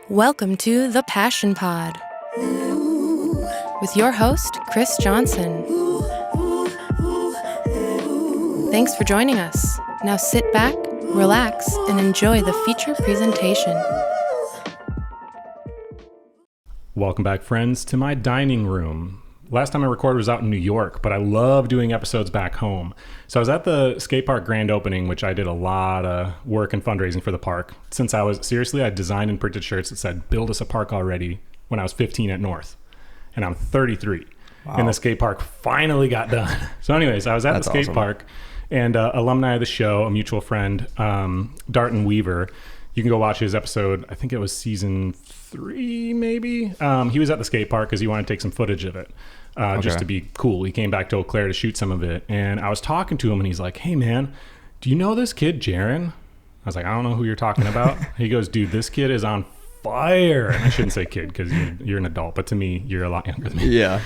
Welcome to The Passion Pod with your host, Chris Johnson. Thanks for joining us. Now sit back, relax, and enjoy the feature presentation. Welcome back, friends, to my dining room. Last time I recorded was out in New York, but I love doing episodes back home. So I was at the skate park grand opening, which I did a lot of work and fundraising for the park. Since I designed and printed shirts that said, "Build us a park already," when I was 15 at North. And I'm 33. Wow. And the skate park finally got done. So anyways, I was at the skate park, and alumni of the show, a mutual friend, Darton Weaver, you can go watch his episode. I think it was season 3, maybe. He was at the skate park because he wanted to take some footage of it. Just to be cool. He came back to Eau Claire to shoot some of it. And I was talking to him and he's like, "Hey man, do you know this kid, Jaron?" I was like, "I don't know who you're talking about." He goes, "Dude, this kid is on fire." And I shouldn't say kid because you're an adult, but to me, you're a lot younger than me. Yeah.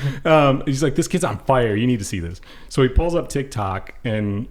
He's like, "This kid's on fire. You need to see this." So he pulls up TikTok and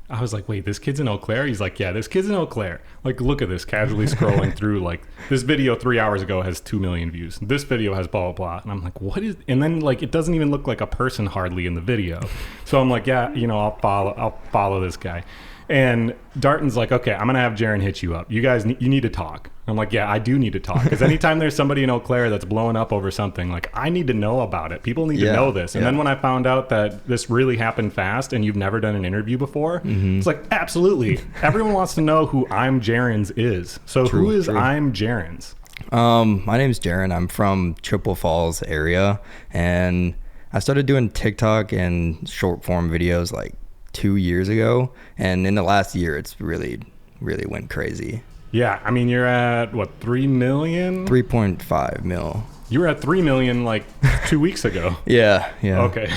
I was like, "Wait, this kid's in Eau Claire?" He's like, "Yeah, this kid's in Eau Claire. Like, look at this," casually scrolling through, like, this video 3 hours ago has 2 million views. This video has blah, blah, blah. And I'm like, what is, and then like, it doesn't even look like a person hardly in the video. So I'm like, yeah, I'll follow this guy. And Darton's like, "Okay, I'm going to have Jaron hit you up. You guys, you need to talk." I'm like, "Yeah, I do need to talk." Because anytime there's somebody in Eau Claire that's blowing up over something, like, I need to know about it. People need to know this. And then when I found out that this really happened fast and you've never done an interview before, it's like, absolutely. Everyone wants to know who I'm Jaron's is. So who is I'm Jaron's? My name's Jaron. I'm from Chippewa Falls area. And I started doing TikTok and short form videos like 2 years ago, and in the last year it's really went crazy. Yeah, I mean, you're at what, 3 million? 3.5 mil. You were at 3 million like 2 weeks ago. Yeah. Okay.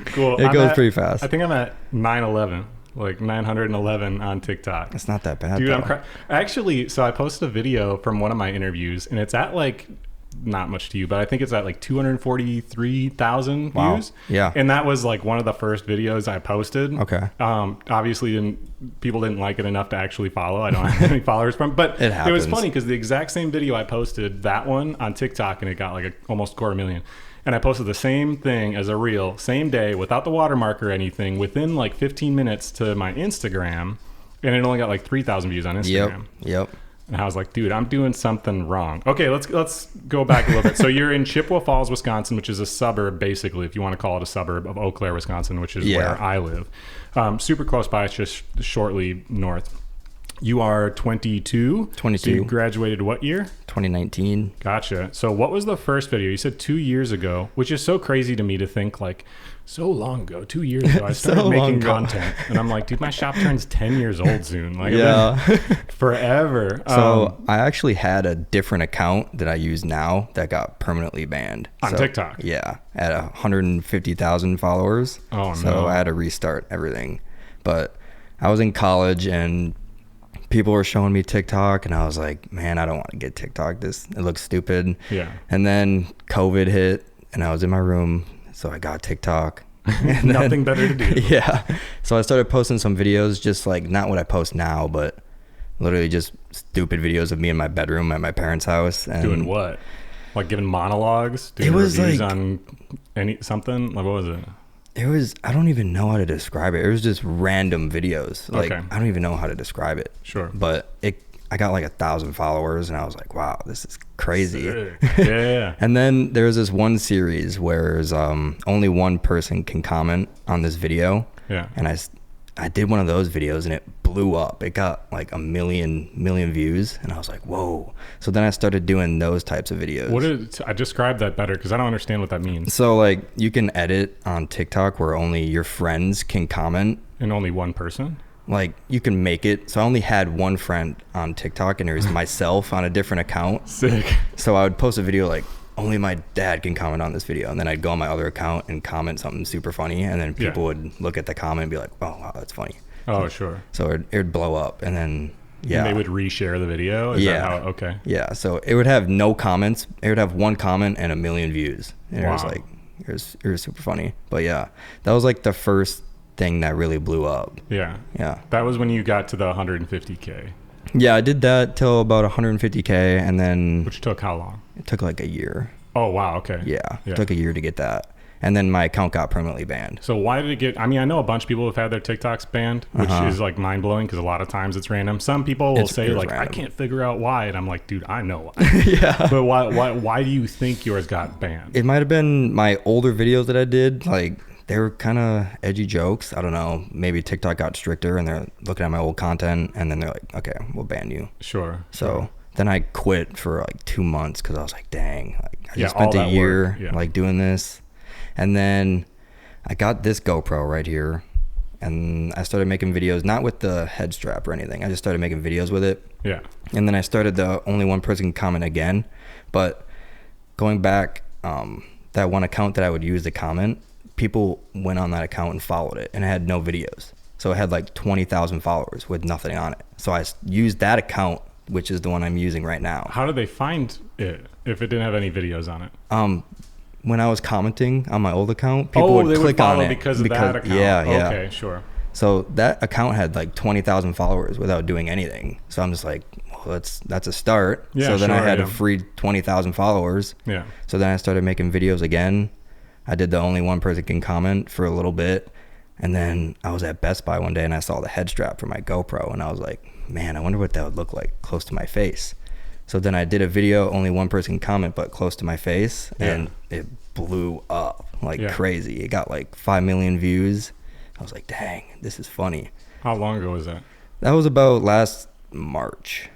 Cool. It goes pretty fast. I think I'm at 911, like 911 on TikTok. It's not that bad, dude. though. Actually, so I posted a video from one of my interviews, and it's at like, not much to you, but I think it's at like 243,000 views. Yeah. And that was like one of the first videos I posted. Okay. Obviously people didn't like it enough to actually follow. I don't have any followers from, but it was funny because the exact same video I posted, that one on TikTok, and it got like almost 250,000. And I posted the same thing as a reel, same day, without the watermark or anything, within like 15 minutes to my Instagram, and it only got like 3,000 views on Instagram. Yep. And I was like, dude, I'm doing something wrong. Okay, let's go back a little bit. So you're in Chippewa Falls, Wisconsin, which is a suburb, basically, if you want to call it a suburb of Eau Claire, Wisconsin, which is where I live. Super close by. It's just shortly north. You are 22. 22. So you graduated what year? 2019. Gotcha. So what was the first video? You said 2 years ago, which is so crazy to me to think like, so long ago, 2 years ago, I started making content. And I'm like, dude, my shop turns 10 years old soon. Like, forever. So I actually had a different account that I use now that got permanently banned. On TikTok? Yeah. At 150,000 followers. Oh, no. So I had to restart everything. But I was in college and people were showing me TikTok, and I was like, man, I don't want to get TikTok. It looks stupid. Yeah. And then COVID hit, and I was in my room, so I got TikTok. Nothing better to do. Yeah. So I started posting some videos, just like not what I post now, but literally just stupid videos of me in my bedroom at my parents' house. And doing what? Like giving monologues? Doing reviews on something? Like, what was it? It was, I don't even know how to describe it. It was just random videos. Like, okay. I don't even know how to describe it. Sure. But I got like 1,000 followers, and I was like, wow, this is crazy. Yeah. And then there was this one series where only one person can comment on this video. Yeah. And I did one of those videos, and it blew up. It got like a million views, and I was like, whoa. So then I started doing those types of videos. I describe that better because I don't understand what that means. So like you can edit on TikTok where only your friends can comment. And only one person? Like you can make it. So I only had one friend on TikTok, and it was myself on a different account. Sick. So I would post a video like, only my dad can comment on this video, and then I'd go on my other account and comment something super funny, and then people would look at the comment and be like, oh wow, that's funny. Oh, sure. So it would blow up, and then and they would reshare the video? Is that how, okay. Yeah, so it would have no comments. It would have one comment and 1 million views. And it was like, it was super funny. But yeah, that was like the first thing that really blew up. Yeah. Yeah. That was when you got to the 150K. Yeah, I did that till about 150K, and then Which took how long? it took like a year. Oh, wow. Okay. Yeah, it took a year to get that. And then my account got permanently banned. So why did it get, I mean, I know a bunch of people have had their TikToks banned, which is like mind blowing because a lot of times it's random. Some people will say like, random. I can't figure out why. And I'm like, dude, I know why. Yeah. But why do you think yours got banned? It might have been my older videos that I did. Like, they were kind of edgy jokes. I don't know. Maybe TikTok got stricter and they're looking at my old content and then they're like, okay, we'll ban you. Sure. So then I quit for like 2 months because I was like, dang, like, I just all spent a year work. like doing this. And then I got this GoPro right here and I started making videos, not with the head strap or anything. I just started making videos with it. Yeah. And then I started the only one person can comment again. But going back, that one account that I would use to comment, people went on that account and followed it and it had no videos. So it had like 20,000 followers with nothing on it. So I used that account, which is the one I'm using right now. How did they find it if it didn't have any videos on it? When I was commenting on my old account, people would click on it because of that account. Yeah. Okay, sure. So that account had like 20,000 followers without doing anything. So I'm just like, well, that's a start. Yeah, so then I had a free 20,000 followers. Yeah. So then I started making videos again. I did the only one person can comment for a little bit. And then I was at Best Buy one day and I saw the head strap for my GoPro and I was like, man, I wonder what that would look like close to my face. So then I did a video, only one person comment, but close to my face, and it blew up like crazy. It got like 5 million views. I was like, dang, this is funny. How long ago was that? That was about last March.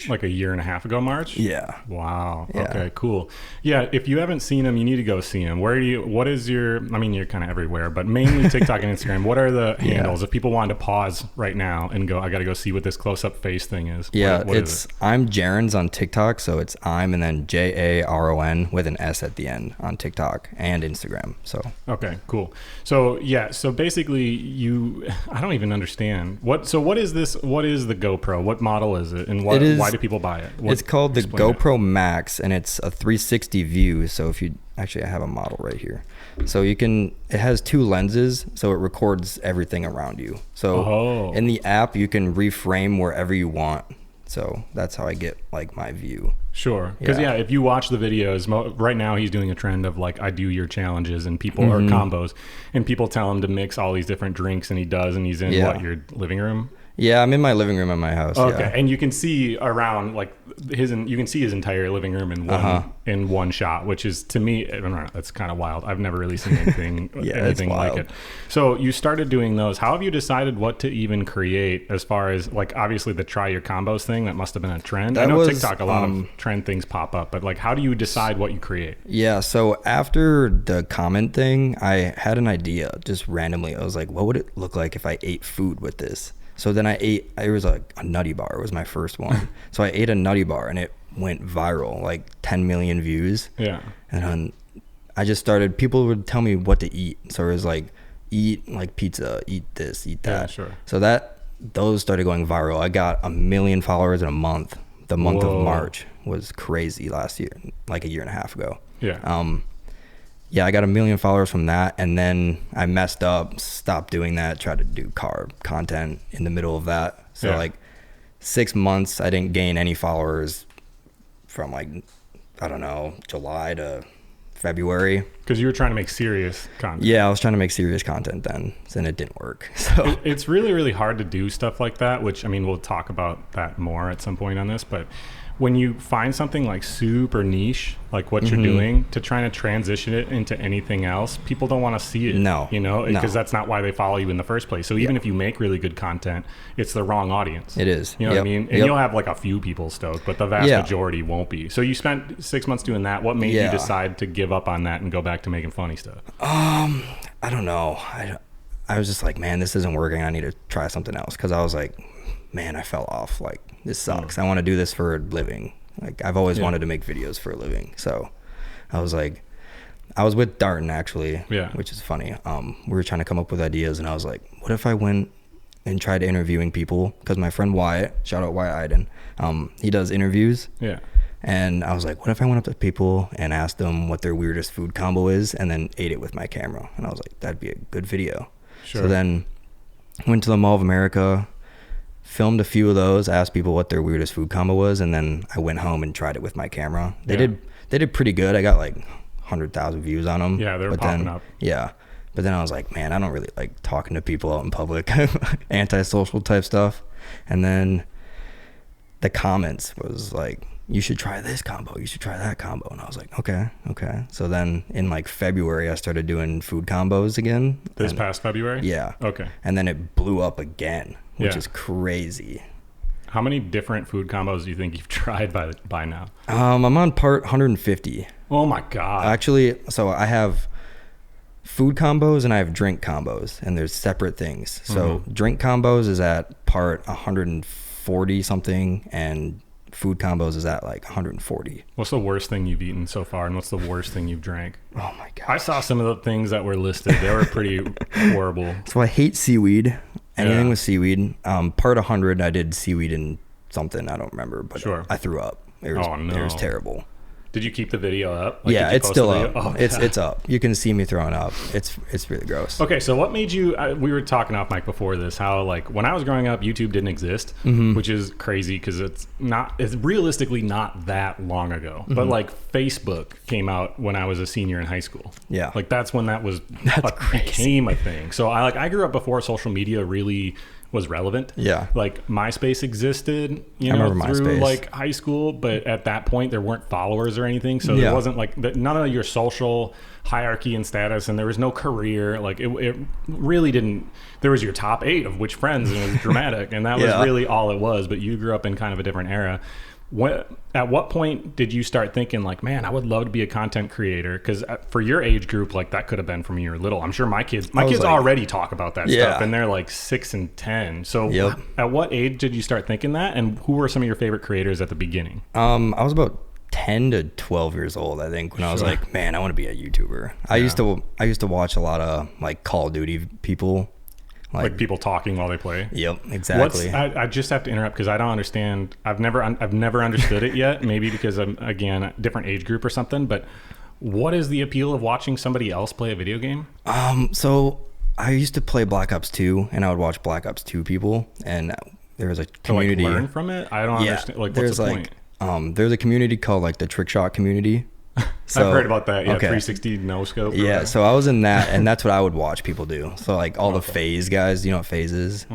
Like a year and a half ago, March? Yeah. Wow. Yeah. Okay, cool. Yeah, if you haven't seen them, you need to go see them. What is your, I mean, you're kind of everywhere, but mainly TikTok and Instagram. What are the handles? If people wanted to pause right now and go, I got to go see what this close-up face thing is. Yeah, what it's, I'm Jaron's on TikTok, so it's I'm and then Jaron with an S at the end on TikTok and Instagram. So. Okay, cool. So yeah, so basically I don't even understand. What is this, what is the GoPro? What model is it? And why do people buy it? It's called the GoPro Max, and it's a 360 view. So if you actually, I have a model right here. So it has 2 lenses, so it records everything around you. So in the app, you can reframe wherever you want. So that's how I get like my view. Sure. Because if you watch the videos, right now he's doing a trend of like, I do your challenges and people or combos, and people tell him to mix all these different drinks, and he does, and he's in your living room. Yeah, I'm in my living room at my house. Okay, yeah. And you can see around like you can see his entire living room in one shot, which is, to me, I don't know, that's kind of wild. I've never really seen anything like it. So you started doing those. How have you decided what to even create as far as like, obviously the try your combos thing, that must have been a trend. I know TikTok, a lot of trend things pop up, but like, how do you decide what you create? Yeah, so after the comment thing, I had an idea just randomly. I was like, what would it look like if I ate food with this? So then it was like a nutty bar was my first one. So I ate a nutty bar and it went viral, like 10 million views. Yeah. And then I just started, people would tell me what to eat. So it was like, eat like pizza, eat this, eat that. Yeah, sure. So those started going viral. I got 1 million followers in a month. The month of March was crazy last year, like a year and a half ago. Yeah. Yeah, I got 1 million followers from that, and then I messed up, stopped doing that, tried to do carb content in the middle of that. So like 6 months, I didn't gain any followers from like, I don't know, July to February. Because you were trying to make serious content. Yeah, I was trying to make serious content then, and it didn't work. So it's really, really hard to do stuff like that, which, I mean, we'll talk about that more at some point on this, but when you find something like super niche, like what you're doing, to trying to transition it into anything else, people don't want to see it. No. Because that's not why they follow you in the first place. So even if you make really good content, it's the wrong audience. It is. You know what I mean? And you'll have like a few people stoked, but the vast majority won't be. So you spent 6 months doing that. What made you decide to give up on that and go back to making funny stuff? I don't know. I was just like, man, this isn't working. I need to try something else. Because I was like, man, I fell off. Like, this sucks. I want to do this for a living. Like, I've always wanted to make videos for a living. So I was like, I was with Darton actually, which is funny. We were trying to come up with ideas, and I was like, what if I went and tried interviewing people? Because my friend Wyatt, shout out Wyatt Iden, he does interviews. Yeah. And I was like, what if I went up to people and asked them what their weirdest food combo is, and then ate it with my camera? And I was like, that'd be a good video. Sure. So then went to the Mall of America, filmed a few of those, asked people what their weirdest food combo was, and then I went home and tried it with my camera. They did pretty good. I got like 100,000 views on them. Yeah, they were popping up. Yeah. But then I was like, man, I don't really like talking to people out in public, antisocial type stuff. And then the comments was like, you should try this combo, you should try that combo. And I was like, okay. So then in like February, I started doing food combos again. This past February? Yeah. Okay. And then it blew up again, which is crazy. How many different food combos do you think you've tried by now? I'm on part 150. Oh my God. Actually, so I have food combos and I have drink combos, and there's separate things. So drink combos is at part 140 something, and food combos is at like 140. What's the worst thing you've eaten so far, and what's the worst thing you've drank? Oh my God. I saw some of the things that were listed. They were pretty horrible. So I hate seaweed. Anything with seaweed. Part 100, I did seaweed and something. I don't remember, but I threw up. It was terrible. Did you keep the video up? Yeah, it's still up. Oh, it's up. You can see me throwing up. It's really gross. Okay, so what made you? We were talking off mic before this. How like when I was growing up, YouTube didn't exist, which is crazy because it's realistically not that long ago. But like Facebook came out when I was a senior in high school. Yeah, like that's when that became a thing. So I grew up before social media really was relevant. Yeah. Like MySpace existed, through MySpace. like high school, but at that point there weren't followers or anything. So there wasn't like none of your social hierarchy and status, and there was no career. Like it really didn't, there was your top 8 of which friends, and it was dramatic. And that was really all it was. But you grew up in kind of a different era. At what point did you start thinking like, man, I would love to be a content creator? Because for your age group, like that could have been from when you were little. I'm sure my kids like, already talk about that stuff, and they're like 6 and 10. So at what age did you start thinking that? And who were some of your favorite creators at the beginning? I was about 10 to 12 years old, I think, when I was like, man, I want to be a YouTuber. I used to watch a lot of like Call of Duty people. Like people talking while they play. Yep, exactly. I just have to interrupt because I don't understand. I've never understood it yet. Maybe because I'm again a different age group or something. But what is the appeal of watching somebody else play a video game? So I used to play Black Ops 2, and I would watch Black Ops 2 people, and there was a community. To like learn from it. I don't understand. Like, what's the point? There's a community called like the Trick Shot community. So, I've heard about that. Yeah, 360 no scope. Yeah, so I was in that, and that's what I would watch people do. So like all the FaZe guys, you know what FaZe is?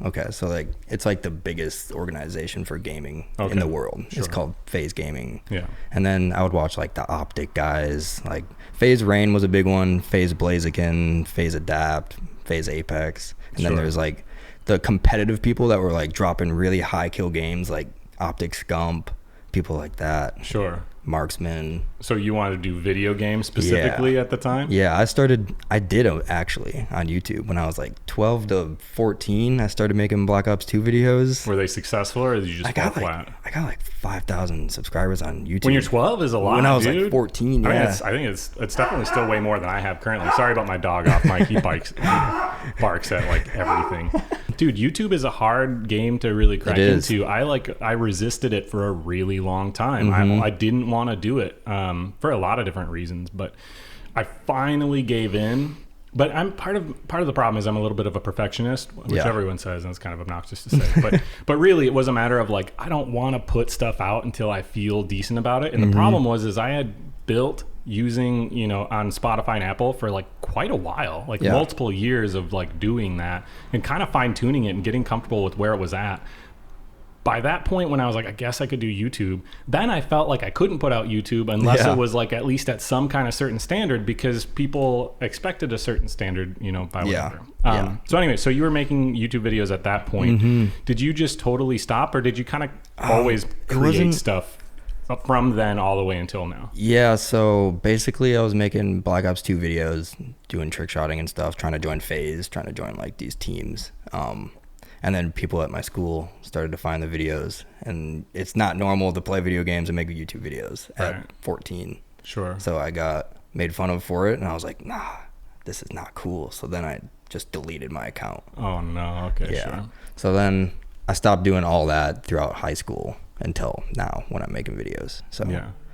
Okay, so like it's like the biggest organization for gaming in the world. It's called FaZe Gaming. Yeah. And then I would watch like the Optic guys, like FaZe Rain was a big one, FaZe Blaziken, FaZe Adapt, FaZe Apex, and then there's like the competitive people that were like dropping really high kill games, like Optic Scump, people like that. Sure. Marksman. So you wanted to do video games specifically at the time? Yeah, I did actually on YouTube when I was like 12 to 14. I started making Black Ops 2 videos. Were they successful, or did you just fall flat? I got like 5,000 subscribers on YouTube. When you're 12 is a lot, when I was dude. Like 14, yeah. I think it's definitely still way more than I have currently. Sorry about my dog off mic. He barks at like everything. Dude, YouTube is a hard game to really crack into. I resisted it for a really long time. I didn't want to do it for a lot of different reasons, but I finally gave in. But I'm part of the problem is I'm a little bit of a perfectionist, which everyone says, and it's kind of obnoxious to say. But really, it was a matter of like I don't want to put stuff out until I feel decent about it. And the problem was I had built using on Spotify and Apple for like quite a while, like multiple years of like doing that and kind of fine tuning it and getting comfortable with where it was at. By that point, when I was like, I guess I could do YouTube, then I felt like I couldn't put out YouTube unless it was like at least at some kind of certain standard, because people expected a certain standard, by whatever. So anyway, so you were making YouTube videos at that point. Did you just totally stop, or did you kind of always create stuff from then all the way until now? Yeah, so basically I was making Black Ops 2 videos, doing trick shotting and stuff, trying to join FaZe, trying to join like these teams. And then people at my school started to find the videos, and it's not normal to play video games and make YouTube videos at 14. Sure. So I got made fun of for it, and I was like, nah, this is not cool. So then I just deleted my account. Oh no, okay, sure. So then I stopped doing all that throughout high school until now when I'm making videos. So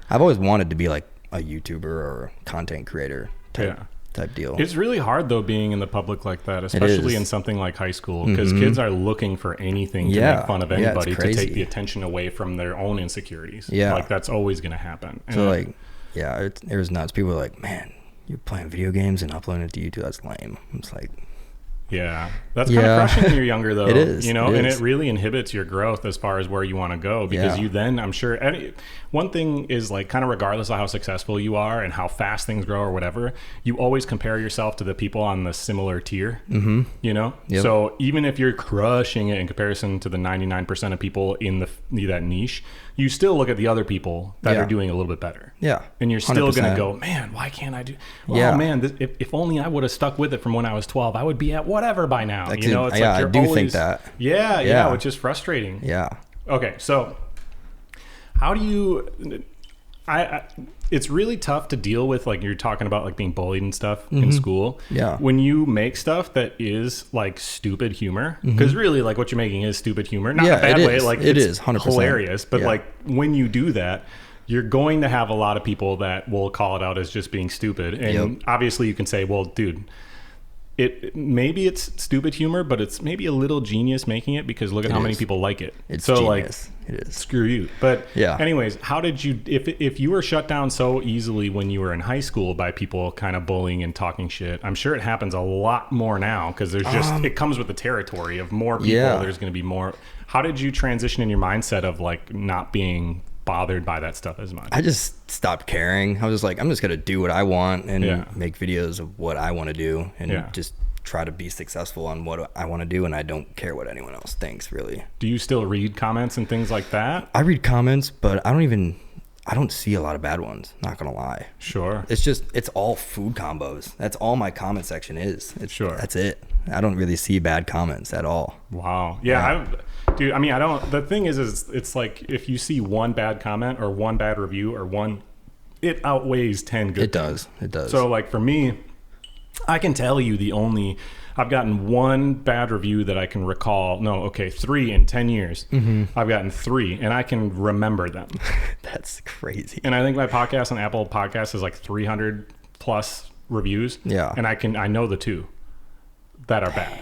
I've always wanted to be like a YouTuber or content creator type type deal. It's really hard though being in the public like that, especially in something like high school, because kids are looking for anything to make fun of anybody to take the attention away from their own insecurities. Yeah. Like that's always going to happen. So like, yeah, it was nuts. People were like, man, you're playing video games and uploading it to YouTube. That's lame. It's like, yeah, that's kind of crushing when you're younger though. It is, you know, and it really inhibits your growth as far as where you want to go, because you then, I'm sure, one thing is like kind of regardless of how successful you are and how fast things grow or whatever, you always compare yourself to the people on the similar tier, you know? Yep. So even if you're crushing it in comparison to the 99% of people in that niche, you still look at the other people that are doing a little bit better. Yeah. And you're still 100%. going to go, man, why can't I do? Well, man, if only I would have stuck with it from when I was 12, I would be at whatever by now. Like, you know, it's yeah, like you're I do always, think that. Yeah, which is frustrating. Yeah. Okay, so how do you? It's really tough to deal with, like you're talking about, like being bullied and stuff in school. Yeah. When you make stuff that is like stupid humor, because really, like what you're making is stupid humor, not in a bad way. Like it it's is 100% hilarious, but like when you do that, you're going to have a lot of people that will call it out as just being stupid, and obviously you can say, well, dude. Maybe it's stupid humor, but it's maybe a little genius making it, because look at how many people like it. It's so genius. Like, it is. Screw you. But yeah. Anyways, how did you, if you were shut down so easily when you were in high school by people kind of bullying and talking shit, I'm sure it happens a lot more now, because there's just, it comes with the territory of more people. There's going to be more. How did you transition in your mindset of like not being bothered by that stuff as much? I just stopped caring. I was just like, I'm just gonna do what I want and make videos of what I want to do, and just try to be successful on what I want to do, and I don't care what anyone else thinks, really. Do you still read comments and things like that? I read comments, but I don't see a lot of bad ones, not gonna lie. Sure. It's all food combos. That's all my comment section is. That's it. I don't really see bad comments at all. Wow. Yeah. Dude, I mean, the thing is it's like if you see one bad comment or one bad review or one, it outweighs 10 good things. It does. So like for me, I can tell you I've gotten one bad review that I can recall. No, okay, 3 in 10 years. I've gotten 3, and I can remember them. That's crazy. And I think my podcast on Apple Podcasts is like 300 plus reviews. Yeah. And I know the 2 that are bad.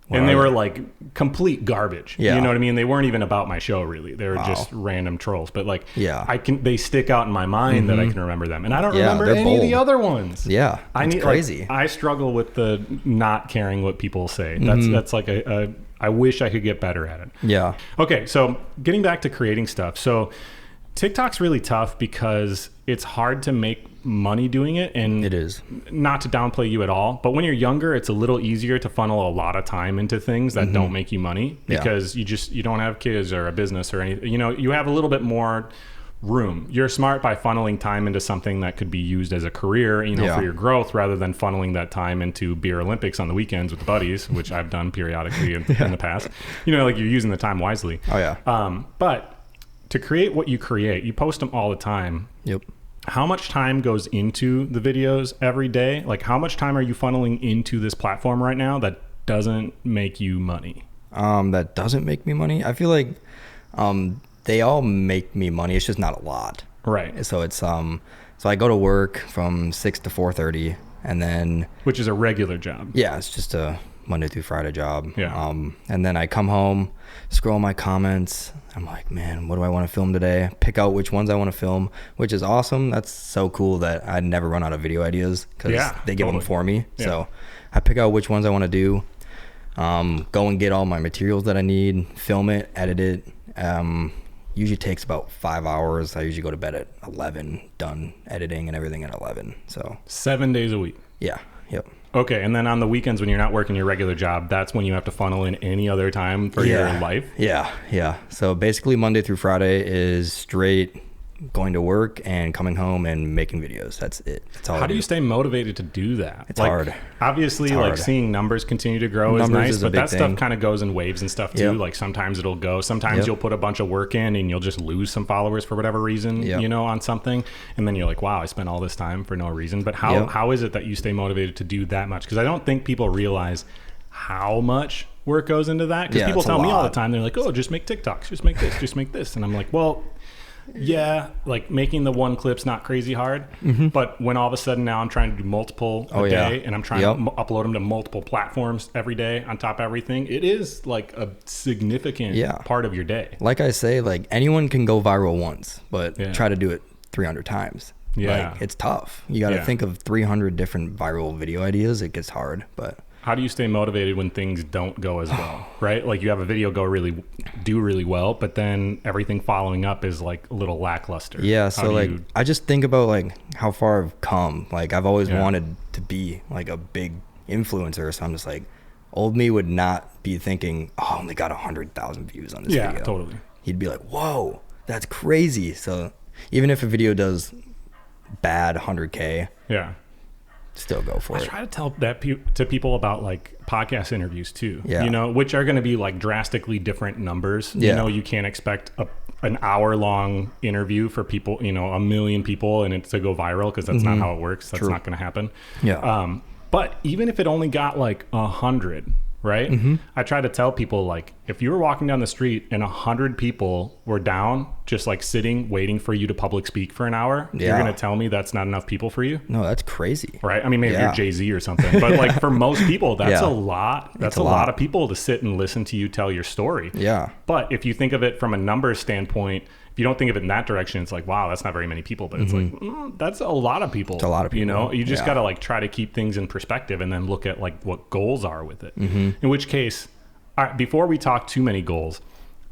And they were like complete garbage. Yeah. You know what I mean? They weren't even about my show really. They were just random trolls. But like, yeah, they stick out in my mind that I can remember them. And I don't remember any of the other ones. Yeah. It's crazy. Like, I struggle with the not caring what people say. That's like I wish I could get better at it. Yeah. Okay. So getting back to creating stuff. So TikTok's really tough because it's hard to make money doing it, and it is. Not to downplay you at all, but when you're younger, it's a little easier to funnel a lot of time into things that don't make you money, because you don't have kids or a business or anything. You know, you have a little bit more room. You're smart by funneling time into something that could be used as a career, you know, for your growth, rather than funneling that time into beer Olympics on the weekends with the buddies, which I've done periodically in the past. You know, like you're using the time wisely. Oh yeah. But to create what you create, you post them all the time. Yep. How much time goes into the videos every day? Like, how much time are you funneling into this platform right now that doesn't make you money? That doesn't make me money. I feel like they all make me money. It's just not a lot. Right. So it's so I go to work from 6 to 4:30, and then, which is a regular job. Yeah, it's just a Monday through Friday job. Yeah. And then I come home, scroll my comments. I'm like, man, what do I want to film today? Pick out which ones I want to film, which is awesome. That's so cool that I never run out of video ideas, because they give them for me. Yeah. So I pick out which ones I want to do, go and get all my materials that I need, film it, edit it. Usually takes about 5 hours. I usually go to bed at 11, done editing and everything at 11. So 7 days a week. Yeah. Yep. Okay, and then on the weekends when you're not working your regular job, that's when you have to funnel in any other time for your life? Yeah. So basically Monday through Friday is straight going to work and coming home and making videos. That's it. That's all. How do you stay motivated to do that? It's hard. Obviously, it's hard. Like seeing numbers continue to grow is nice, but that stuff kind of goes in waves and stuff too. Like sometimes it'll go. Sometimes you'll put a bunch of work in and you'll just lose some followers for whatever reason, you know, on something. And then you're like, wow, I spent all this time for no reason. But how is it that you stay motivated to do that much? Because I don't think people realize how much work goes into that. Because people tell me all the time, they're like, oh, just make TikToks, just make this, just make this. And I'm like, well, Yeah, like making the one clip's not crazy hard, but when all of a sudden now I'm trying to do multiple a day, and I'm trying to upload them to multiple platforms every day on top of everything, it is like a significant part of your day. Like I say, like anyone can go viral once, but try to do it 300 times. Yeah. Like it's tough. You got to think of 300 different viral video ideas. It gets hard, but how do you stay motivated when things don't go as well, right? Like you have a video do really well, but then everything following up is like a little lackluster. Yeah, so like I just think about like how far I've come. Like I've always wanted to be like a big influencer, so I'm just like, old me would not be thinking, oh, I only got 100,000 views on this video. Yeah, totally. He'd be like, whoa, that's crazy. So even if a video does bad 100K, still go for it. I try to tell that to people about like podcast interviews too, you know, which are going to be like drastically different numbers. You know, you can't expect an hour long interview for people, you know, 1 million people and it to go viral, because that's not how it works. That's not going to happen. But even if it only got like 100, right? I try to tell people, like, if you were walking down the street and 100 people were down, just like sitting, waiting for you to public speak for an hour, you're going to tell me that's not enough people for you? No, that's crazy. Right? I mean, maybe you're Jay-Z or something, but like for most people, that's a lot. That's a lot of people to sit and listen to you tell your story. Yeah. But if you think of it from a numbers standpoint, if you don't think of it in that direction, it's like, wow, that's not very many people. But it's like, that's a lot of people. It's a lot of people. You know, you just got to like try to keep things in perspective and then look at like what goals are with it. In which case, all right, before we talk too many goals,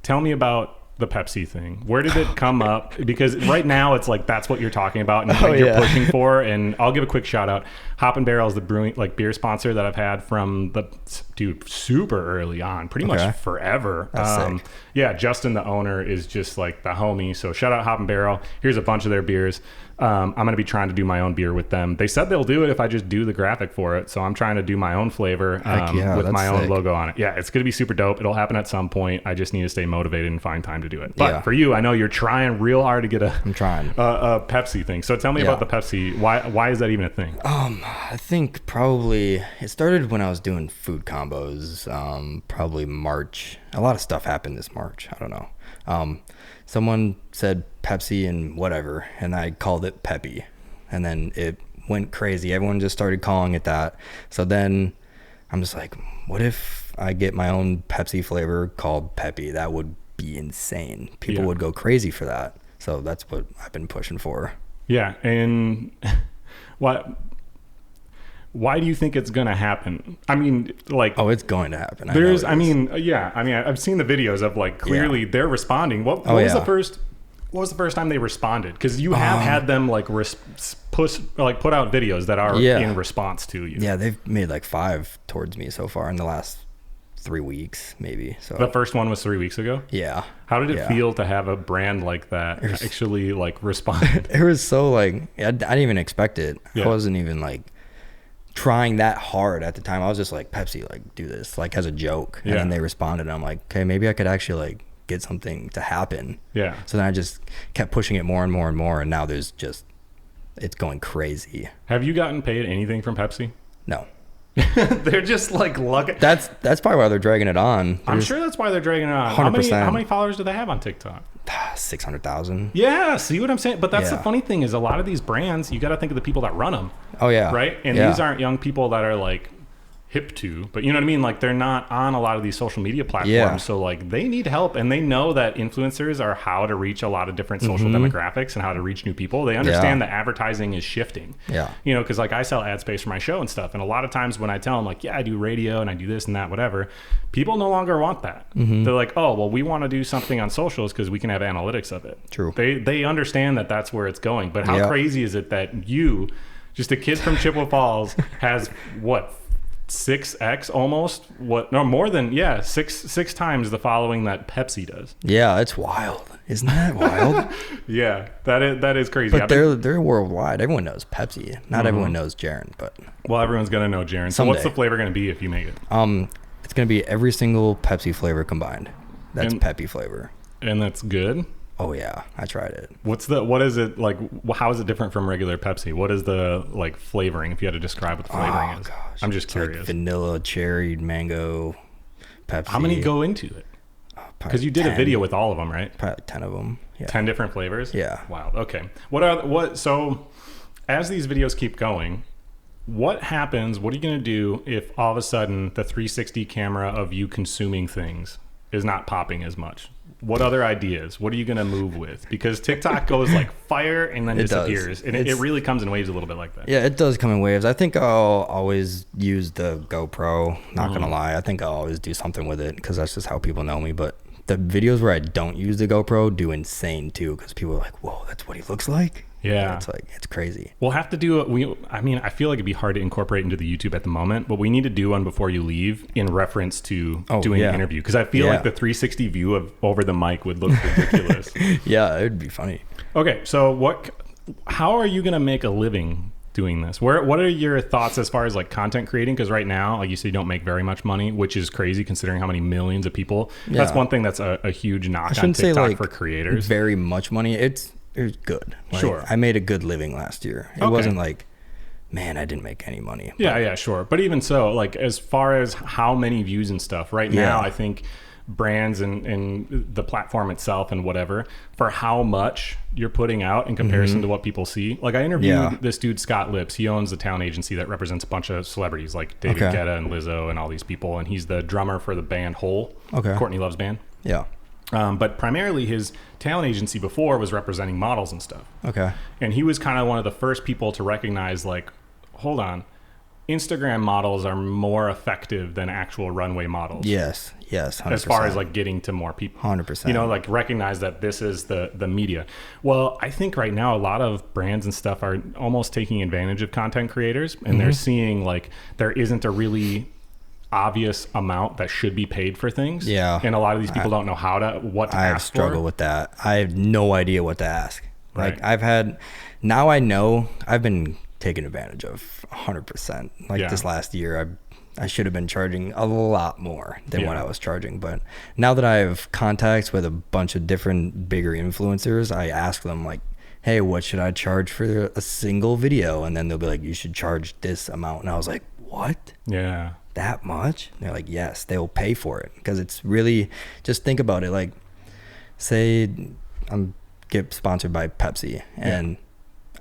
tell me about the Pepsi thing. Where did it come up? Because right now it's like that's what you're talking about and you're pushing for. And I'll give a quick shout out. Hop and Barrel is the brewing like beer sponsor that I've had from the dude super early on, pretty much forever. Yeah, Justin, the owner, is just like the homie. So shout out Hop and Barrel. Here's a bunch of their beers. I'm going to be trying to do my own beer with them. They said they'll do it if I just do the graphic for it. So I'm trying to do my own flavor with my own logo on it. Yeah, it's going to be super dope. It'll happen at some point. I just need to stay motivated and find time to do it. But for you, I know you're trying real hard to get a Pepsi thing. So tell me about the Pepsi. Why is that even a thing? I think probably it started when I was doing food combos, probably March. A lot of stuff happened this March. I don't know. Someone said Pepsi and whatever, and I called it Peppy, and then it went crazy. Everyone just started calling it that. So then I'm just like, what if I get my own Pepsi flavor called Peppy? That would be insane. People would go crazy for that. So that's what I've been pushing for. Yeah. And why do you think it's going to happen? I mean, like... Oh, it's going to happen. I've seen the videos of like, clearly they're responding. What was the first time they responded? Because you have had them like put out videos that are in response to you. Yeah, they've made like 5 towards me so far in the last 3 weeks, maybe. So the first one was 3 weeks ago? Yeah. How did it feel to have a brand like that actually like respond? It was so like, I didn't even expect it. I wasn't even like trying that hard at the time. I was just like, Pepsi, like, do this like as a joke. And then they responded, and I'm like, okay, maybe I could actually like get something to happen. So then I just kept pushing it more and more and more, and now it's going crazy. Have you gotten paid anything from Pepsi? No. They're just like lucky. That's probably why they're dragging it on. I'm sure that's why they're dragging it on. 100%. How many followers do they have on TikTok? 600,000. Yeah, see what I'm saying? But that's the funny thing is a lot of these brands, you got to think of the people that run them. Oh yeah. Right? And these aren't young people that are like hip to, but you know what I mean? Like they're not on a lot of these social media platforms. So like they need help, and they know that influencers are how to reach a lot of different social demographics and how to reach new people. They understand that advertising is shifting. You know, because like I sell ad space for my show and stuff. And a lot of times when I tell them like, yeah, I do radio and I do this and that, whatever, people no longer want that. They're like, oh, well, we want to do something on socials because we can have analytics of it. True. They understand that that's where it's going. But how crazy is it that you, just a kid from Chippewa Falls, has what, 6x almost more than 6 times the following that Pepsi does. Yeah, it's wild. Isn't that wild? Yeah, that is crazy. But they're worldwide. Everyone knows Pepsi. Not everyone knows Jaren, but everyone's gonna know Jaren. So what's the flavor gonna be if you make it? It's gonna be every single Pepsi flavor combined. That's Peppy flavor. And that's good. Oh yeah, I tried it. What is it like? How is it different from regular Pepsi? What is the like flavoring? If you had to describe what the flavoring is, gosh, I'm just curious. Like vanilla, cherry, mango, Pepsi. How many go into it? Because you did 10. A video with all of them, right? Probably 10 of them. Yeah. 10 different flavors? Yeah. Wow. Okay. So as these videos keep going, what happens? What are you going to do if all of a sudden the 360 camera of you consuming things is not popping as much? What other ideas? What are you going to move with? Because TikTok goes like fire and then disappears. And it really comes in waves a little bit like that. Yeah, it does come in waves. I think I'll always use the GoPro. Not going to lie. I think I'll always do something with it because that's just how people know me. But the videos where I don't use the GoPro do insane too because people are like, whoa, that's what he looks like? Yeah. It's like, it's crazy. We'll have to do it. I feel like it'd be hard to incorporate into the YouTube at the moment, but we need to do one before you leave in reference to doing an interview. Because I feel like the 360 view of over the mic would look ridiculous. Yeah, it would be funny. Okay, so how are you going to make a living doing this? What are your thoughts as far as like content creating? Because right now, like you said, you don't make very much money, which is crazy considering how many millions of people. Yeah. That's one thing that's a huge knock on TikTok for creators. Very much money. It's good. Like, sure. I made a good living last year. It wasn't like, man, I didn't make any money. Yeah, sure. But even so, like as far as how many views and stuff, right now, I think brands and the platform itself and whatever, for how much you're putting out in comparison to what people see. Like I interviewed this dude, Scott Lips. He owns the talent agency that represents a bunch of celebrities like David Guetta and Lizzo and all these people. And he's the drummer for the band Hole, Courtney Love's band. Yeah. But primarily his talent agency before was representing models and stuff. Okay. And he was kind of one of the first people to recognize like, hold on, Instagram models are more effective than actual runway models. Yes, 100%. As far as like getting to more people. 100%. You know, like recognize that this is the media. Well, I think right now a lot of brands and stuff are almost taking advantage of content creators and they're seeing like there isn't a really obvious amount that should be paid for things. Yeah. And a lot of these people don't know what to ask for. I struggle with that. I have no idea what to ask. Right. Like now I know I've been taken advantage of 100%. Like this last year, I should have been charging a lot more than what I was charging. But now that I have contacts with a bunch of different bigger influencers, I ask them like, hey, what should I charge for a single video? And then they'll be like, you should charge this amount. And I was like, what? Yeah. That much? And they're like, yes, they will pay for it. Because it's really, just think about it. Like, say I'm get sponsored by Pepsi and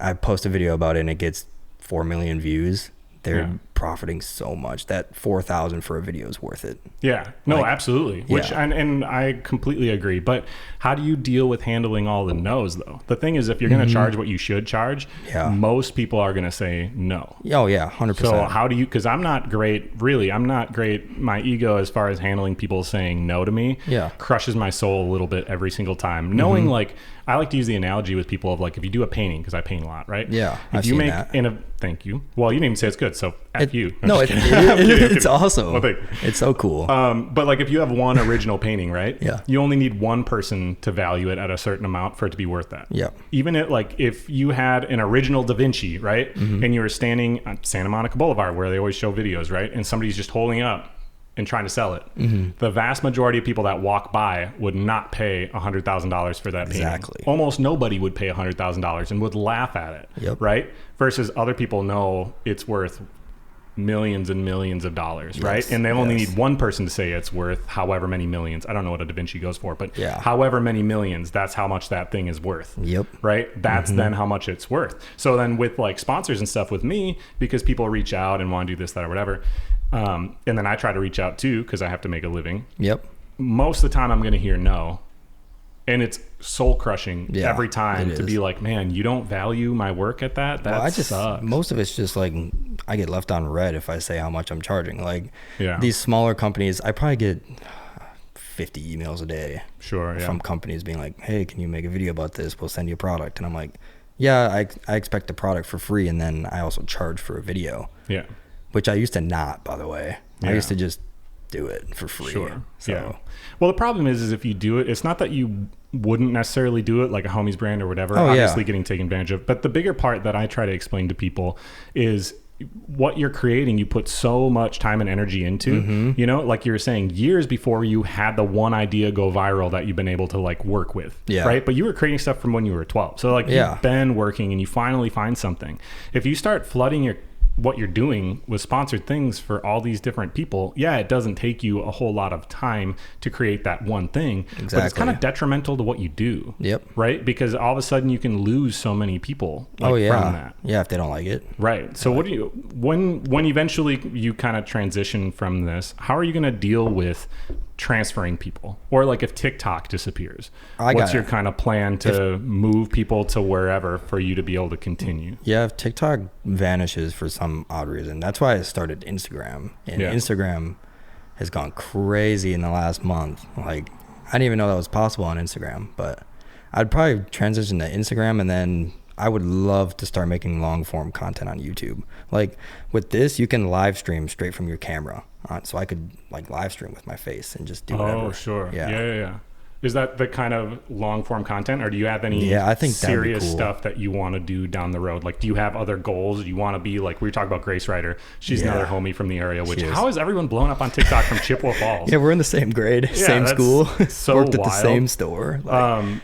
I post a video about it and it gets 4 million views. They're profiting so much that 4,000 for a video is worth it. Yeah. No, absolutely. Which and I completely agree. But how do you deal with handling all the no's though? The thing is, if you're going to charge what you should charge, most people are going to say no. Oh yeah, 100%. So how do you? Because I'm not great. Really, I'm not great. My ego, as far as handling people saying no to me, crushes my soul a little bit every single time. Knowing like. I like to use the analogy with people of like, if you do a painting, because I paint a lot, right? Yeah. If you make thank you. Well, you didn't even say it's good, so F you. No, it's awesome. Well, it's so cool. But like if you have one original painting, right? Yeah. You only need one person to value it at a certain amount for it to be worth that. Yeah. Even if you had an original Da Vinci, right? And you were standing on Santa Monica Boulevard where they always show videos, right? And somebody's just holding it up and trying to sell it. The vast majority of people that walk by would not pay $100,000 for that painting. Exactly. Almost nobody would pay $100,000 and would laugh at it. Yep. Right? Versus other people know it's worth millions and millions of dollars, right? And they only need one person to say it's worth however many millions. I don't know what a Da Vinci goes for, but however many millions, that's how much that thing is worth. Yep. Right? That's then how much it's worth. So then with like sponsors and stuff with me, because people reach out and want to do this, that, or whatever, and then I try to reach out too because I have to make a living. Yep. Most of the time I'm going to hear no. And it's soul crushing every time to be like, man, you don't value my work at that? That sucks. Most of it's just like, I get left on red if I say how much I'm charging. Like these smaller companies, I probably get 50 emails a day from companies being like, hey, can you make a video about this? We'll send you a product. And I'm like, yeah, I expect the product for free. And then I also charge for a video. Yeah. Which I used to not, by the way. I used to just do it for free. Sure. So. Well, the problem is if you do it, it's not that you wouldn't necessarily do it like a homie's brand or whatever, obviously getting taken advantage of. But the bigger part that I try to explain to people is what you're creating, you put so much time and energy into, you know, like you were saying, years before you had the one idea go viral that you've been able to like work with, right? But you were creating stuff from when you were 12. So like you've been working and you finally find something. If you start flooding what you're doing with sponsored things for all these different people, yeah, it doesn't take you a whole lot of time to create that one thing, but it's kind of detrimental to what you do. Yep. Right? Because all of a sudden you can lose so many people from that. Yeah, if they don't like it. Right. So what do you, when eventually you kind of transition from this, how are you going to deal with transferring people? Or like if TikTok disappears, what's your kind of plan to move people to wherever for you to be able to continue? Yeah, if TikTok vanishes for some odd reason, that's why I started Instagram. And Instagram has gone crazy in the last month. Like, I didn't even know that was possible on Instagram, but I'd probably transition to Instagram, and then I would love to start making long form content on YouTube. Like with this, you can live stream straight from your camera. So I could like live stream with my face and just do whatever. Oh, sure. Yeah. Is that the kind of long form content, or do you have any I think serious stuff that you want to do down the road? Like, do you have other goals? Do you want to be like, we were talking about Grace Ryder. She's another homie from the area, which how is everyone blowing up on TikTok from Chippewa Falls? Yeah, we're in the same grade, same school, so worked at wild. the same store. Like,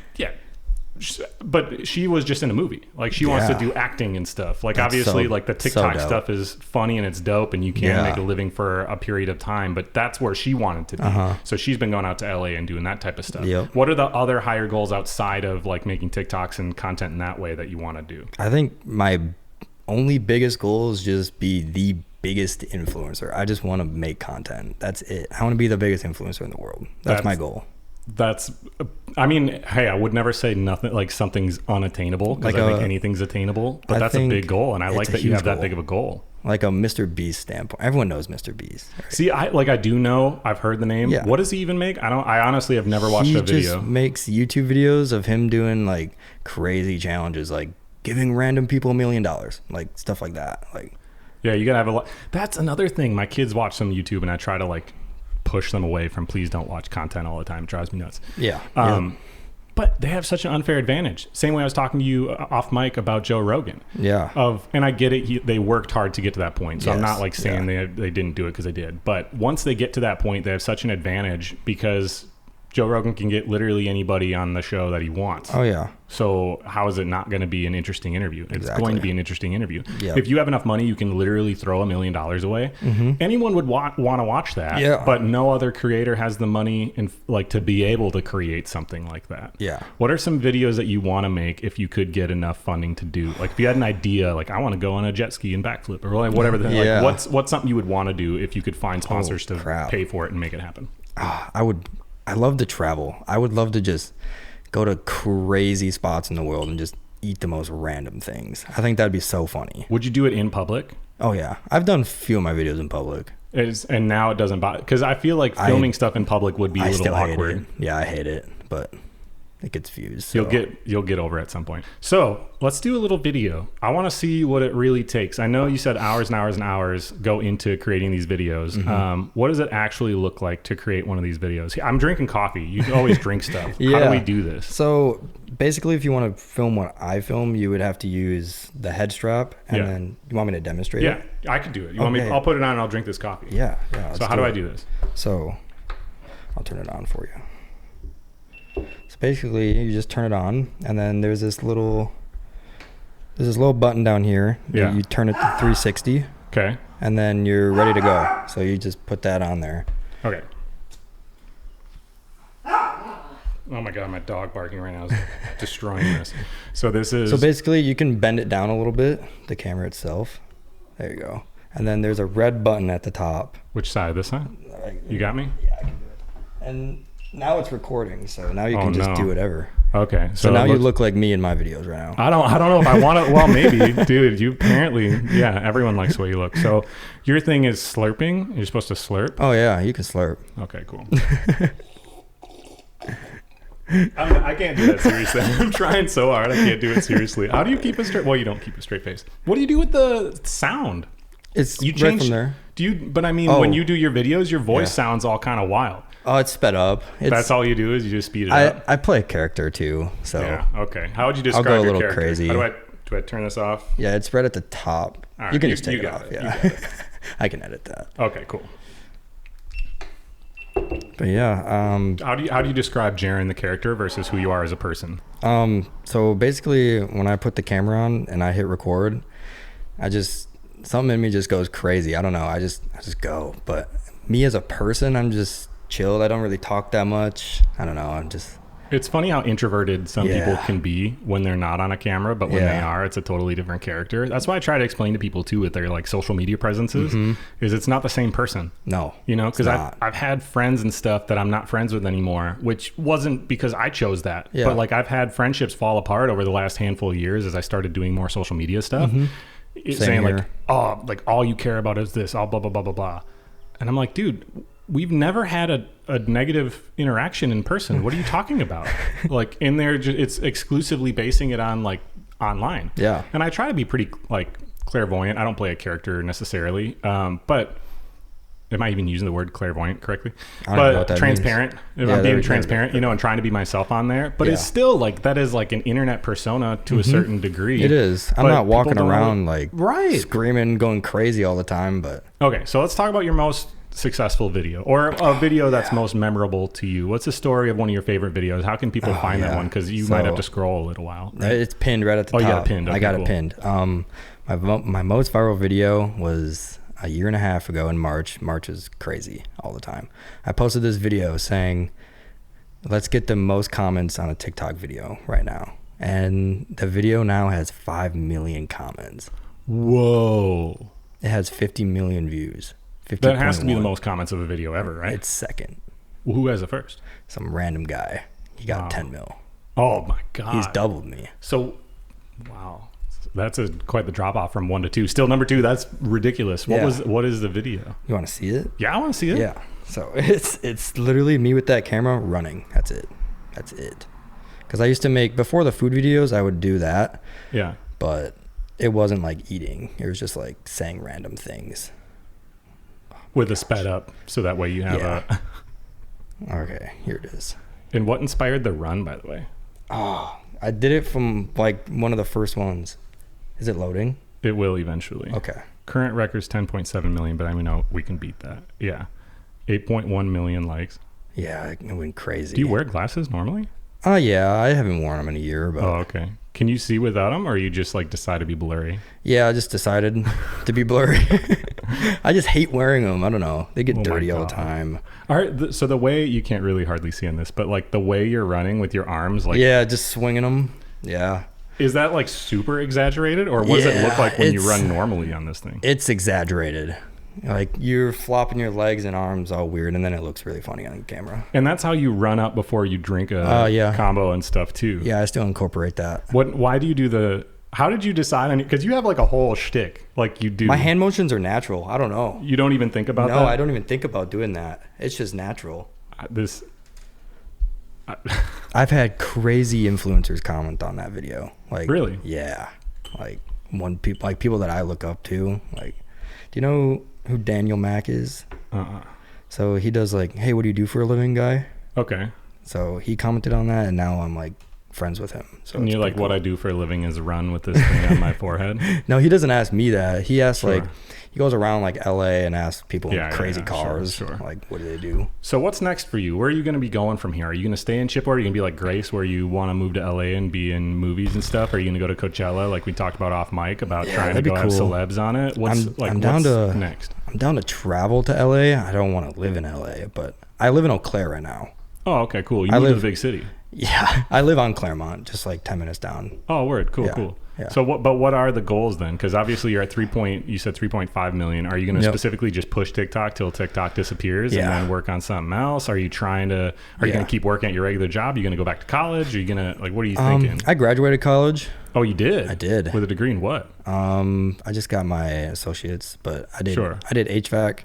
but she was just in a movie. Like, she wants to do acting and stuff. Like, that's obviously like the TikTok stuff is funny and it's dope and you can make a living for a period of time, but that's where she wanted to be. So she's been going out to LA and doing that type of stuff. What are the other higher goals outside of like making TikToks and content in that way that you want to do? I think my only biggest goal is just be the biggest influencer. I just want to make content. That's it. I want to be the biggest influencer in the world. That's my goal. I mean, hey, I would never say nothing like something's unattainable, because I think anything's attainable, but that's a big goal, and I like that you have that big of a goal. Like a Mr. Beast standpoint, everyone knows Mr. Beast. Right? See, I do know, I've heard the name. What does he even make? I honestly have never watched a video. He just makes YouTube videos of him doing like crazy challenges, like giving random people $1 million, like stuff like that. Like, yeah, you gotta have a lot. That's another thing. My kids watch some YouTube, and I try to like push them away from, please don't watch content all the time. It drives me nuts. But they have such an unfair advantage. Same way I was talking to you off mic about Joe Rogan. And I get it. They worked hard to get to that point. So I'm not like saying they didn't do it because they did. But once they get to that point, they have such an advantage because Joe Rogan can get literally anybody on the show that he wants. So how is it not going to be an interesting interview? It's going to be an interesting interview. If you have enough money, you can literally throw $1 million away. Anyone would want to watch that. But no other creator has the money and like to be able to create something like that. What are some videos that you want to make if you could get enough funding to do? Like if you had an idea, like I want to go on a jet ski and backflip or like whatever. Like what's something you would want to do if you could find sponsors to pay for it and make it happen? I love to travel. I would love to just go to crazy spots in the world and just eat the most random things. I think that'd be so funny. Would you do it in public? Oh yeah, I've done a few of my videos in public. And now it doesn't bother, because I feel like filming stuff in public would be a little awkward. Yeah, I hate it, but it gets views. So. You'll get over it at some point. So let's do a little video. I want to see what it really takes. I know you said hours and hours and hours go into creating these videos. What does it actually look like to create one of these videos? I'm drinking coffee. You always drink stuff. How do we do this? So basically, if you want to film what I film, you would have to use the head strap, and then you want me to demonstrate it? Yeah, I could do it. You want me? I'll put it on and I'll drink this coffee. Yeah. So how do I do this? So I'll turn it on for you. So basically, you just turn it on, and then there's this little button down here. You turn it to 360. Okay. And then you're ready to go. So you just put that on there. Okay. Oh my God, my dog barking right now is destroying this. So basically, you can bend it down a little bit, the camera itself. There you go. And then there's a red button at the top. Which side? This side? You got me? Yeah, I can do it. And now it's recording, so now you can just do whatever. Okay. So now you look like me in my videos right now. I don't know if I want to. Well, maybe, dude. You apparently, everyone likes the way you look. So your thing is slurping. You're supposed to slurp. Oh yeah, you can slurp. Okay, cool. I can't do that seriously. I'm trying so hard. I can't do it seriously. How do you keep a straight? Well, you don't keep a straight face. What do you do with the sound? It's you change right from there. Do you? But I mean, when you do your videos, your voice sounds all kind of wild. Oh, it's sped up. That's all you do is you just speed it up. I play a character too, so okay. How would you describe your character? I'll go a little crazy. Do I turn this off? Yeah, it's right at the top. Right, you can just take it off. Yeah, I can edit that. Okay, cool. But how do you describe Jaren the character versus who you are as a person? So basically, when I put the camera on and I hit record, I just something in me just goes crazy. I don't know. I just go. But me as a person, I'm just chilled. I don't really talk that much. I don't know. It's funny how introverted some people can be when they're not on a camera, but when they are, it's a totally different character. That's why I try to explain to people too with their like social media presences is it's not the same person. No, you know, because I've had friends and stuff that I'm not friends with anymore, which wasn't because I chose that. Yeah. But like I've had friendships fall apart over the last handful of years as I started doing more social media stuff. Saying here. Like, oh, like all you care about is this, all blah, blah, blah, blah, blah. And I'm like, dude, we've never had a negative interaction in person. What are you talking about? Like in there, it's exclusively basing it on like online. Yeah. And I try to be pretty like clairvoyant. I don't play a character necessarily. But am I even using the word clairvoyant correctly? I don't know what that transparent. If I'm being transparent, you know, and trying to be myself on there. But it's still like, that is like an internet persona to a certain degree. It is. I'm not walking around like screaming, going crazy all the time, but. Okay. So let's talk about your most successful video or a video that's most memorable to you. What's the story of one of your favorite videos? How can people find that one? Because you might have to scroll a little while. Right? It's pinned right at the top. You got it pinned. Okay, I got it pinned. My most viral video was a year and a half ago in March. March is crazy all the time. I posted this video saying, let's get the most comments on a TikTok video right now. And the video now has 5 million comments. Whoa. It has 50 million views. That has to be the most comments of a video ever, right? It's second. Well, who has it first? Some random guy. He got 10 mil. Oh my God. He's doubled me. So, wow. That's quite the drop off from 1 to 2. Still number 2. That's ridiculous. What is the video? You want to see it? Yeah, I want to see it. Yeah. So it's literally me with that camera running. That's it. Because I used to make, before the food videos, I would do that. Yeah. But it wasn't like eating. It was just like saying random things. With a sped up, so that way you have a... Okay, here it is. And what inspired the run, by the way? Oh, I did it from like one of the first ones. Is it loading? It will eventually. Okay. Current record's 10.7 million, but I know we can beat that. Yeah. 8.1 million likes. Yeah, it went crazy. Do you wear glasses normally? Yeah, I haven't worn them in a year. But... Oh, okay. Can you see without them, or you just like decide to be blurry? Yeah, I just decided to be blurry. I just hate wearing them. I don't know. They get dirty all the time. All right. So the way, you can't really hardly see in this, but like the way you're running with your arms, like just swinging them. Yeah. Is that like super exaggerated, or what does it look like when you run normally on this thing? It's exaggerated. Like you're flopping your legs and arms all weird, and then it looks really funny on camera. And that's how you run up before you drink a combo and stuff too. Yeah, I still incorporate that. Why do you do how did you decide on it? Because you have like a whole shtick, like you do. My hand motions are natural. I don't know. You don't even think about that? No, I don't even think about doing that. It's just natural. I've had crazy influencers comment on that video. Like, really? Yeah. Like people that I look up to. Like, do you know who Daniel Mack is? So he does like, hey, what do you do for a living guy? Okay. So he commented on that, and now I'm like friends with him. So and you're like, cool. What I do for a living is run with this thing on my forehead? No, he doesn't ask me that. He asks like, he goes around like LA and asks people in crazy cars, like, what do they do? So what's next for you? Where are you going to be going from here? Are you going to stay in Chippewa? Are you going to be like Grace, where you want to move to LA and be in movies and stuff? Are you going to go to Coachella, like we talked about off mic, about trying to go have celebs on it? What's next? I'm down to travel to LA. I don't want to live in LA, but I live in Eau Claire right now. Oh, okay, cool. You live in a big city. Yeah, I live on Claremont, just like 10 minutes down. Oh, word. Cool. Yeah. So what are the goals then? Because obviously you're at you said 3.5 million. Are you going to specifically just push TikTok till TikTok disappears and then work on something else? Are you going to keep working at your regular job? Are you going to go back to college? Are you going to, like, what are you thinking? I graduated college. Oh, you did? I did. With a degree in what? I just got my associates, but I did HVAC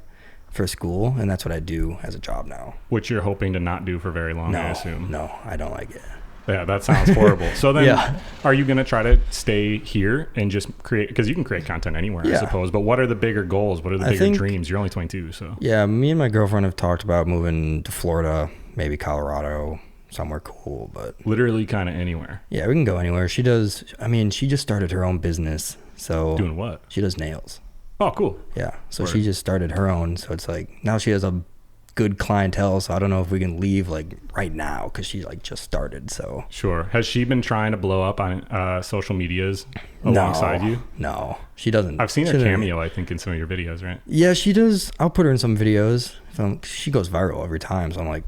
for school, and that's what I do as a job now. Which you're hoping to not do for very long, I assume. No, I don't like it. Yeah, that sounds horrible. So then are you going to try to stay here and just create, because you can create content anywhere, I suppose, but what are the bigger goals? What are the bigger dreams? You're only 22, so. Yeah, me and my girlfriend have talked about moving to Florida, maybe Colorado, somewhere cool, but. Literally kind of anywhere. Yeah, we can go anywhere. She just started her own business, so. Doing what? She does nails. Oh, cool. Yeah, so she just started her own, so it's like, now she has a good clientele, so I don't know if we can leave like right now because she like just started. So Sure. Has she been trying to blow up on social medias alongside you? No, she doesn't. I've seen she her doesn't. cameo, I think, in some of your videos, right? Yeah, she does. I'll put her in some videos. She goes viral every time, so I'm like,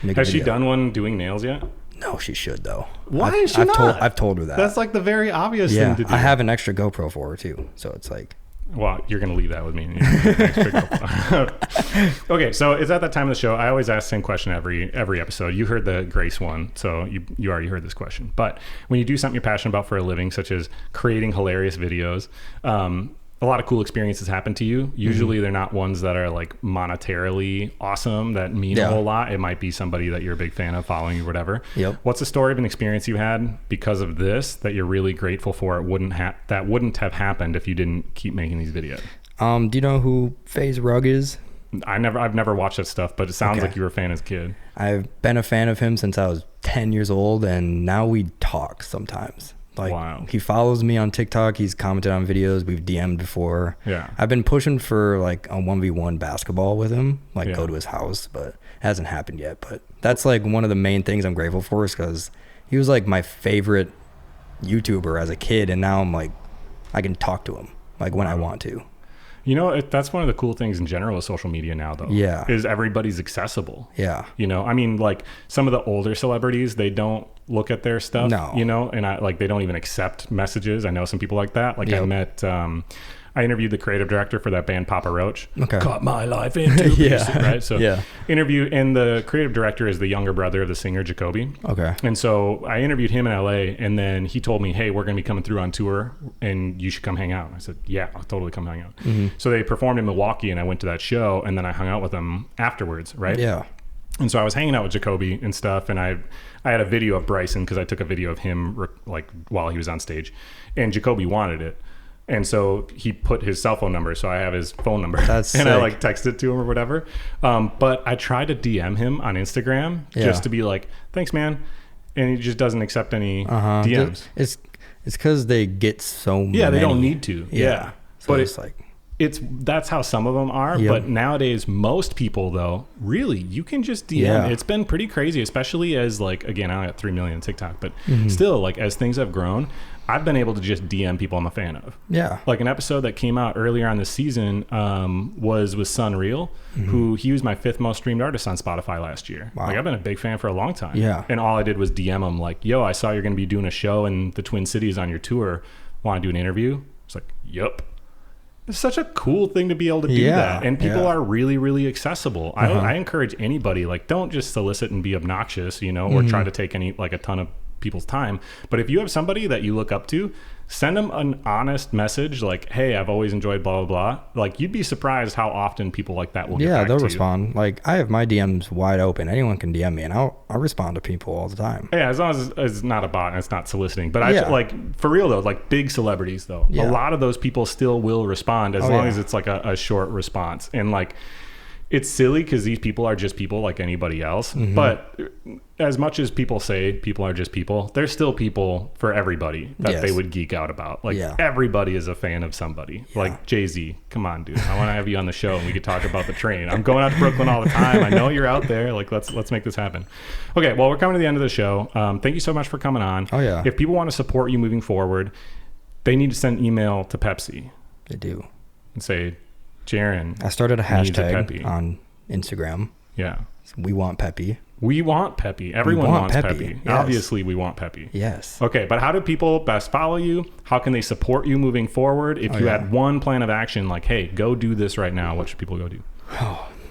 make a Has she video. done one doing nails yet? No, she should though. Why is she not? I've told her that. That's like the very obvious yeah, thing to do. I have an extra GoPro for her too, so it's like. Well, you're going to leave that with me. Okay, so it's at that time of the show. I always ask the same question every episode. You heard the Grace one, so you already heard this question. But when you do something you're passionate about for a living, such as creating hilarious videos, a lot of cool experiences happen to you. Usually they're not ones that are like monetarily awesome that mean a whole lot. It might be somebody that you're a big fan of, following you, whatever. Yep. What's the story of an experience you had because of this that you're really grateful for? That wouldn't have happened if you didn't keep making these videos. Do you know who FaZe Rug is? I've never watched that stuff, but it sounds like you were a fan as a kid. I've been a fan of him since I was 10 years old, and now we talk sometimes. Like, wow. He follows me on TikTok. He's commented on videos. We've DM'd before. Yeah. I've been pushing for like a 1v1 basketball with him, like go to his house, but it hasn't happened yet. But that's like one of the main things I'm grateful for, is because he was like my favorite YouTuber as a kid, and now I'm like, I can talk to him like when I want to. You know, that's one of the cool things in general with social media now, though. Yeah. Is everybody's accessible. Yeah. You know, I mean, like some of the older celebrities, they don't look at their stuff. No. You know, and they don't even accept messages. I know some people like that. Like I met, I interviewed the creative director for that band Papa Roach. Okay. Cut my life into pieces, right? So and the creative director is the younger brother of the singer Jacoby. Okay. And so I interviewed him in LA, and then he told me, hey, we're going to be coming through on tour and you should come hang out. I said, yeah, I'll totally come hang out. So they performed in Milwaukee, and I went to that show, and then I hung out with them afterwards, right? Yeah. And so I was hanging out with Jacoby and stuff, and I had a video of Bryson because I took a video of him like while he was on stage, and Jacoby wanted it. And so he put his cell phone number, so I have his phone number. That's and sick. I like texted it to him or whatever. But I tried to DM him on Instagram just to be like, thanks, man. And he just doesn't accept any DMs. It's because they get so many. Yeah, they don't need to. Yeah. So but it's like, that's how some of them are. Yep. But nowadays, most people, though, really, you can just DM. Yeah. It's been pretty crazy, especially as like, again, I got 3 million on TikTok, but still, like as things have grown, I've been able to just DM people I'm a fan of. yeah. Like an episode that came out earlier on this season was with Sunreal, who he was my 5th most streamed artist on Spotify last year. Wow. Like I've been a big fan for a long time. Yeah. And all I did was DM him like, yo, I saw you're going to be doing a show in the Twin Cities on your tour. Want to do an interview? It's like, yup. It's such a cool thing to be able to do that. And people are really, really accessible. I encourage anybody, like, don't just solicit and be obnoxious, you know, or try to take a ton of people's time. But if you have somebody that you look up to, send them an honest message like, hey, I've always enjoyed blah, blah, blah. Like, you'd be surprised how often people like that will get back to you. Yeah, they'll respond. Like, I have my DMs wide open. Anyone can DM me, and I'll respond to people all the time. Yeah, as long as it's not a bot and it's not soliciting. But I like, for real though, like big celebrities though, a lot of those people still will respond as long as it's like a short response. And like, it's silly because these people are just people like anybody else. But as much as people say people are just people, there's still people for everybody that they would geek out about. Like everybody is a fan of somebody. Like Jay-Z, come on, dude. I want to have you on the show and we could talk about the train. I'm going out to Brooklyn all the time. I know you're out there. Like let's make this happen. Okay, well, we're coming to the end of the show. Thank you so much for coming on. Oh yeah. If people want to support you moving forward, they need to send an email to Pepsi. They do. And say, Jaron. I started a needs hashtag on Instagram. Yeah. We want Peppy. We want Peppy. Everyone wants Peppy. Yes. Obviously, we want Peppy. Yes. Okay, but how do people best follow you? How can they support you moving forward? If you had one plan of action, like, hey, go do this right now, what should people go do?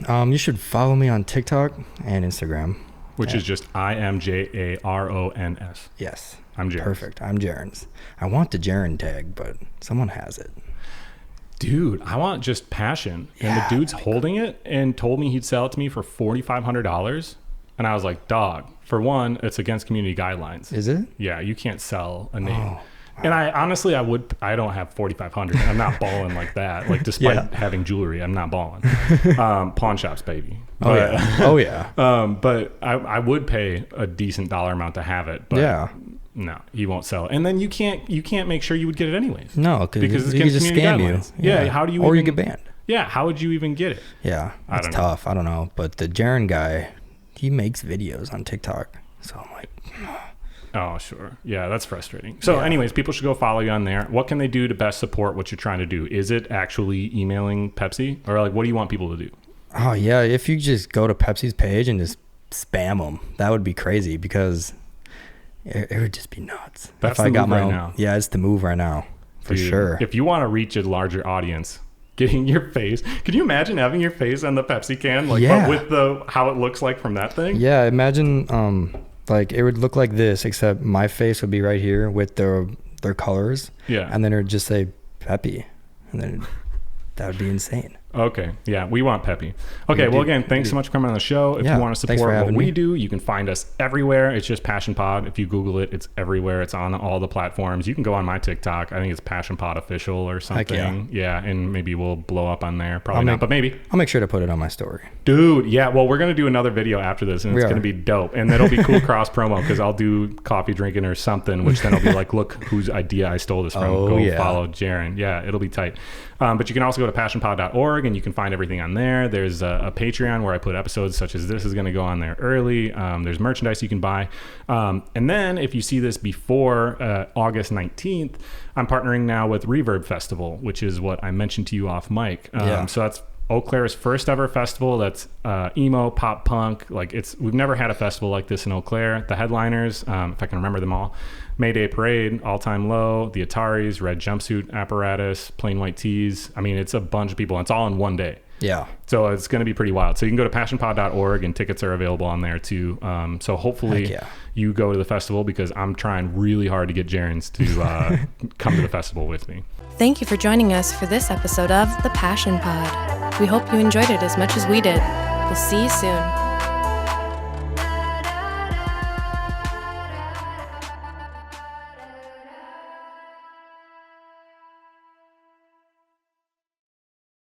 You should follow me on TikTok and Instagram. Which is just IMJARONS. Yes. I'm Jaron. Perfect. I'm Jaron's. I want the Jaron tag, but someone has it. Dude, I want just passion. And the dude's holding it and told me he'd sell it to me for $4,500. And I was like, dog, for one, it's against community guidelines. Is it? Yeah, you can't sell a name. And I honestly, I don't have 4,500. I'm not balling like that. Like, despite having jewelry, I'm not balling. Pawn shops, baby. But, but I would pay a decent dollar amount to have it. But no, he won't sell it. And then you can't make sure you would get it anyways. No, because it's he can against just community scam guidelines. you. Yeah. How do you? Or you get banned. Yeah, how would you even get it? Yeah, it's tough. I don't know. But the Jaren guy, he makes videos on TikTok. So I'm like, oh, sure. Yeah, that's frustrating. So anyways, people should go follow you on there. What can they do to best support what you're trying to do? Is it actually emailing Pepsi? Or like, what do you want people to do? Oh, yeah. If you just go to Pepsi's page and just spam them, that would be crazy because it would just be nuts. That's if I the got move my right own, now. Yeah, it's the move right now. For Dude, sure. If you want to reach a larger audience, getting your face, can you imagine having your face on the Pepsi can? Like, but with how it looks like from that thing? Yeah, imagine like it would look like this, except my face would be right here with their colors. Yeah. And then it would just say Peppy. And then that would be insane. Okay. Yeah, we want Peppy. Okay, well, again, thanks so much for coming on the show. If you want to support what we do, you can find us everywhere. It's just Passion Pod. If you Google it, it's everywhere. It's on all the platforms. You can go on my TikTok. I think it's Passion Pod Official or something. Yeah, and maybe we'll blow up on there. Probably not, but maybe. I'll make sure to put it on my story. Dude, yeah. Well, we're going to do another video after this, and it's going to be dope. And that'll be cool cross promo because I'll do coffee drinking or something, which then I'll be like, look whose idea I stole this from. Go follow Jaren. Yeah, it'll be tight. But you can also go to passionpod.org and you can find everything on there. There's a Patreon where I put episodes such as this is going to go on there early. There's merchandise you can buy. And then if you see this before August 19th, I'm partnering now with Reverb Festival, which is what I mentioned to you off mic. So that's Eau Claire's first ever festival. That's emo, pop punk. Like we've never had a festival like this in Eau Claire. The headliners, if I can remember them all: Mayday Parade, All Time Low, the Ataris, Red Jumpsuit Apparatus, Plain White Tees. I mean, it's a bunch of people. And it's all in one day. Yeah. So it's going to be pretty wild. So you can go to passionpod.org and tickets are available on there too. So hopefully you go to the festival because I'm trying really hard to get Jaren's to come to the festival with me. Thank you for joining us for this episode of The Passion Pod. We hope you enjoyed it as much as we did. We'll see you soon.